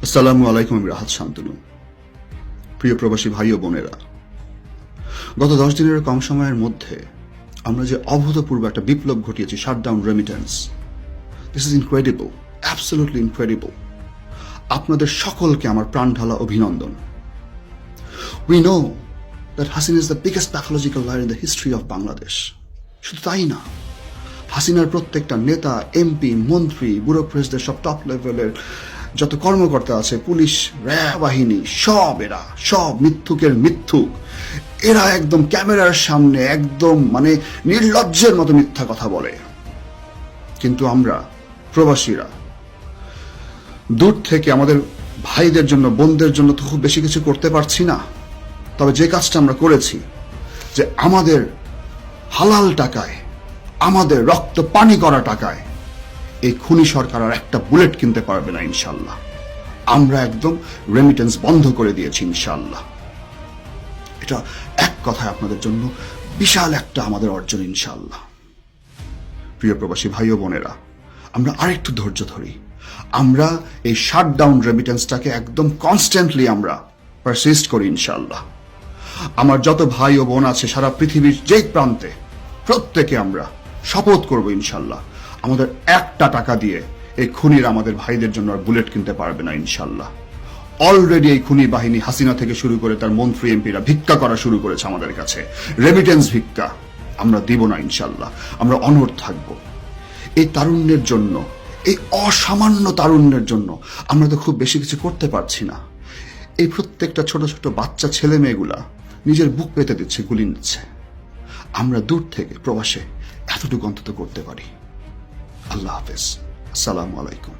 আসসালামু আলাইকুম। আমি রাহাত শান্তনু। প্রিয় প্রবাসী ভাই ও বোনেরা, গত 10 দিনের কম সময়ের মধ্যে আমরা যে অভূতপূর্ব একটা বিপ্লব ঘটিয়েছি, shutdown remittance, this is incredible, absolutely incredible. আপনাদের সকলকে আমার প্রাণ ঢালা অভিনন্দন। We know that Hasina is the biggest pathological liar in the history of Bangladesh. শুধু তাই না, হাসিনার প্রত্যেকটা নেতা, এমপি, মন্ত্রী, ব্যুরোক্রেটদের সব টপ লেভেলের যত কর্মকর্তা আছে, পুলিশ, র্যাব বাহিনী, সব মিথ্যুকের মিথ্যুক। এরা একদম ক্যামেরার সামনে একদম নির্লজ্জের মতো মিথ্যা কথা বলে। কিন্তু আমরা প্রবাসীরা দূর থেকে আমাদের ভাইদের জন্য, বোনদের জন্য তো খুব বেশি কিছু করতে পারছি না। তবে যে কাজটা আমরা করেছি, যে আমাদের হালাল টাকায়, আমাদের রক্ত পানি করা টাকায় এই খুনি সরকার আর একটা বুলেট কিনতে পারবে না ইনশাল্লাহ। আমরা একদম রেমিটেন্স বন্ধ করে দিয়েছি ইনশাল্লাহ। এটা এক কথায় আপনাদের জন্য বিশাল একটা আমাদের অর্জন ইনশাল্লাহ। প্রিয় প্রবাসী ভাই ও বোনেরা, আমরা আরেকটু ধৈর্য ধরি। আমরা এই শাটডাউন রেমিটেন্সটাকে একদম কনস্ট্যান্টলি আমরা পারসিস্ট করি ইনশাল্লাহ। আমার যত ভাই ও বোন আছে সারা পৃথিবীর যে প্রান্তে, প্রত্যেকে আমরা শপথ করব ইনশাল্লাহ, আমাদের একটা টাকা দিয়ে এই খুনির আমাদের ভাইদের জন্য আর বুলেট কিনতে পারবে না ইনশাল্লাহ। অলরেডি এই খুনি বাহিনী হাসিনা থেকে শুরু করে তার মন্ত্রী এমপিরা ভিক্ষা করা শুরু করেছে আমাদের কাছে, রেমিটেন্স ভিক্ষা। আমরা দিব না ইনশাল্লাহ, আমরা অনড় থাকব। এই তারুণ্যের জন্য, এই অসামান্য তারুণ্যের জন্য আমরা তো খুব বেশি কিছু করতে পারছি না। এই প্রত্যেকটা ছোট ছোট বাচ্চা ছেলে মেয়েগুলা নিজের বুক পেতে দিচ্ছে, গুলি নিচ্ছে। আমরা দূর থেকে প্রবাসে এতটুকু অন্তত করতে পারি। আল্লাহ হাফেজ, আসসালামু আলাইকুম।